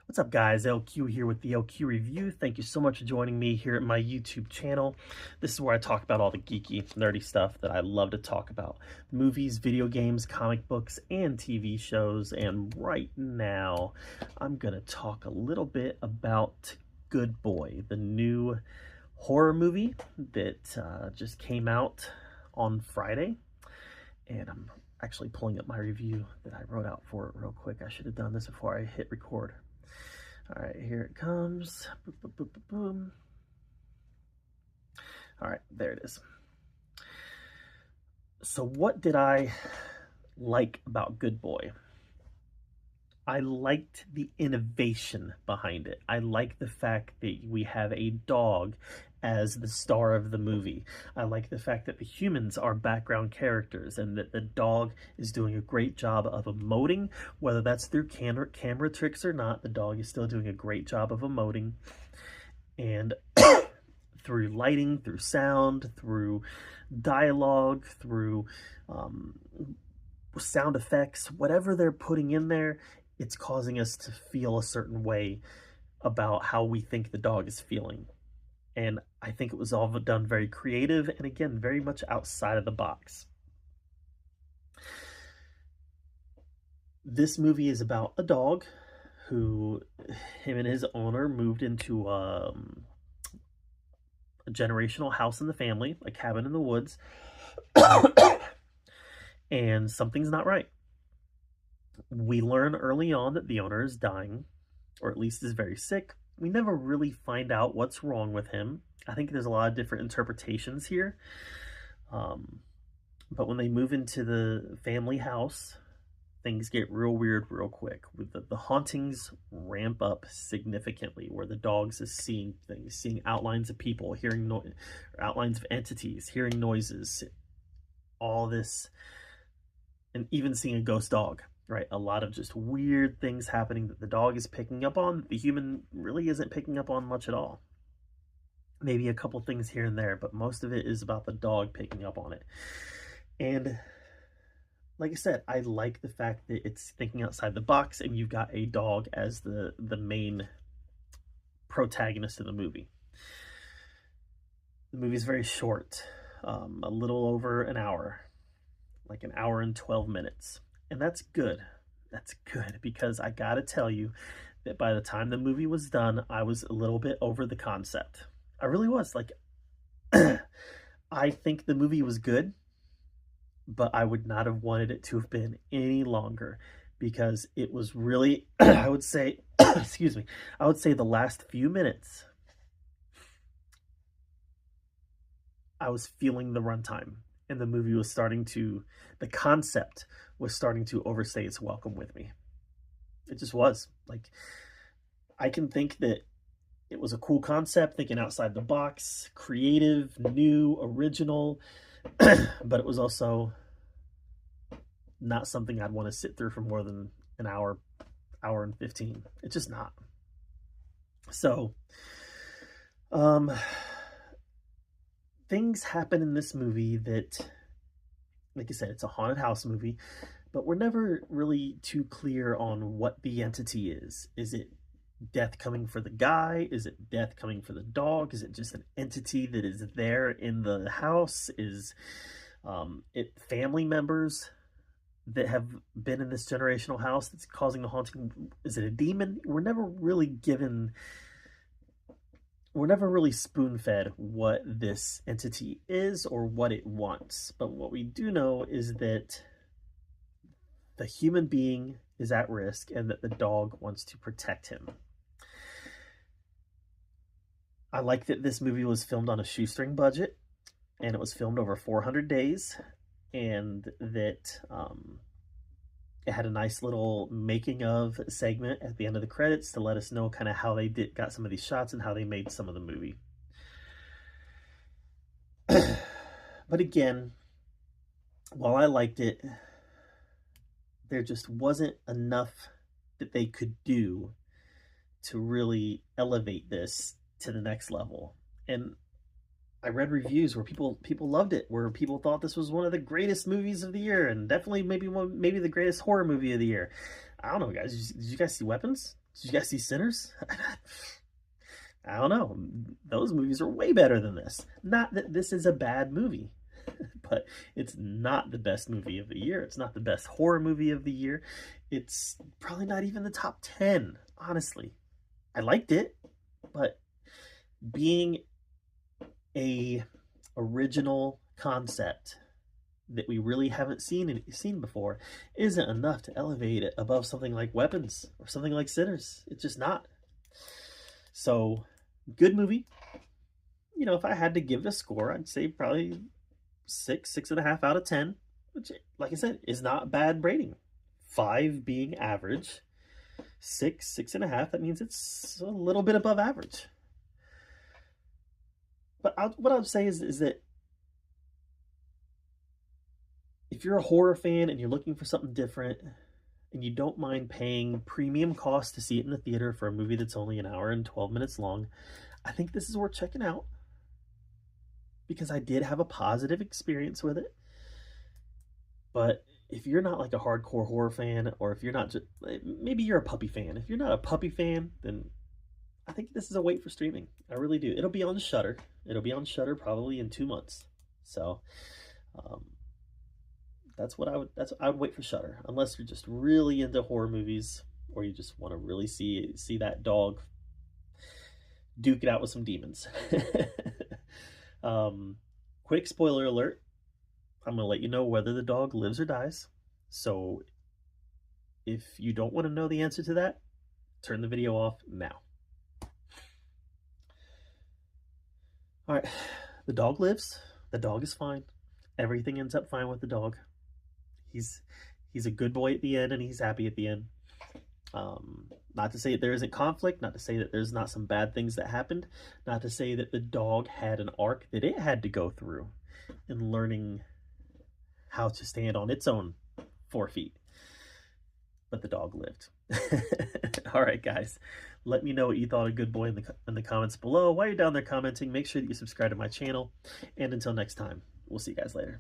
What's up, guys? LQ here with the LQ Review. Thank you so much for joining me here at my YouTube channel. This is where I talk about all the geeky, nerdy stuff that I love to talk about. Movies, video games, comic books, and TV shows. And right now, I'm going to talk a little bit about Good Boy, the new horror movie that just came out on Friday. And I'm actually pulling up my review that I wrote out for it real quick. I should have done this before I hit record. All right, here it comes. Boom, boom, boom, boom, boom. All right, there it is. So what did I like about Good Boy? I liked the innovation behind it. I like the fact that we have a dog as the star of the movie. I like the fact that the humans are background characters and that the dog is doing a great job of emoting, whether that's through camera tricks or not. The dog is still doing a great job of emoting. And through lighting, through sound, through dialogue, through sound effects, whatever they're putting in there, it's causing us to feel a certain way about how we think the dog is feeling. And I think it was all done very creative and, again, very much outside of the box. This movie is about a dog who, him and his owner moved into a generational house in the family, a cabin in the woods, and something's not right. We learn early on that the owner is dying, or at least is very sick. We never really find out what's wrong with him. I think there's a lot of different interpretations here. But when they move into the family house, things get real weird real quick. The hauntings ramp up significantly, where the dogs is seeing things, seeing outlines of people, hearing outlines of entities, hearing noises, all this, and even seeing a ghost dog. Right, a lot of just weird things happening that the dog is picking up on that the human really isn't picking up on much at all. Maybe a couple things here and there, but most of it is about the dog picking up on it. And like I said, I like the fact that it's thinking outside the box and you've got a dog as the main protagonist of the movie. The movie is very short, a little over an hour, like an hour and 12 minutes. And that's good. That's good, because I gotta tell you that by the time the movie was done, I was a little bit over the concept. I really was. Like, I think the movie was good, but I would not have wanted it to have been any longer, because it was really, I would say, excuse me, I would say the last few minutes, I was feeling the runtime. And the movie was the concept was starting to overstay its welcome with me. It just was. Like, I can think that it was a cool concept, thinking outside the box, creative, new, original, but it was also not something I'd want to sit through for more than an hour and 15. It's just not. So, things happen in this movie that, like I said, it's a haunted house movie, but we're never really too clear on what the entity is. Is it death coming for the guy? Is it death coming for the dog? Is it just an entity that is there in the house? Is it family members that have been in this generational house that's causing the haunting? Is it a demon? We're never really spoon-fed what this entity is or what it wants. But what we do know is that the human being is at risk and that the dog wants to protect him. I like that this movie was filmed on a shoestring budget, and it was filmed over 400 days, and that it had a nice little making of segment at the end of the credits to let us know kind of how they got some of these shots and how they made some of the movie. But again, while I liked it, there just wasn't enough that they could do to really elevate this to the next level. And I read reviews where people loved it, where people thought this was one of the greatest movies of the year, and definitely maybe the greatest horror movie of the year. I don't know, guys. Did you guys see Weapons? Did you guys see Sinners? I don't know. Those movies are way better than this. Not that this is a bad movie, but it's not the best movie of the year. It's not the best horror movie of the year. It's probably not even the top 10, honestly. I liked it, but being a original concept that we really haven't seen before isn't enough to elevate it above something like Weapons or something like Sinners. It's just not. So, good movie. You know, if I had to give it a score, I'd say probably 6.5 out of 10, which, like I said, is not bad rating. 5 being average, 6.5. That means it's a little bit above average. But what I would say is that if you're a horror fan and you're looking for something different and you don't mind paying premium cost to see it in the theater for a movie that's only an hour and 12 minutes long, I think this is worth checking out because I did have a positive experience with it. But if you're not like a hardcore horror fan, or if you're not just, maybe you're a puppy fan. If you're not a puppy fan, then I think this is a wait for streaming. I really do. It'll be on Shudder. It'll be on Shudder probably in 2 months. So, I would wait for Shudder, unless you're just really into horror movies or you just want to really see that dog duke it out with some demons. Quick spoiler alert. I'm going to let you know whether the dog lives or dies. So if you don't want to know the answer to that, turn the video off now. All right, the dog lives. The dog is fine. Everything ends up fine with the dog. He's a good boy at the end, and he's happy at the end. Not to say that there isn't conflict, not to say that there's not some bad things that happened, not to say that the dog had an arc that it had to go through in learning how to stand on its own 4 feet. But the dog lived. All right, guys. Let me know what you thought of Good Boy in the comments below. While you're down there commenting, make sure that you subscribe to my channel. And until next time, we'll see you guys later.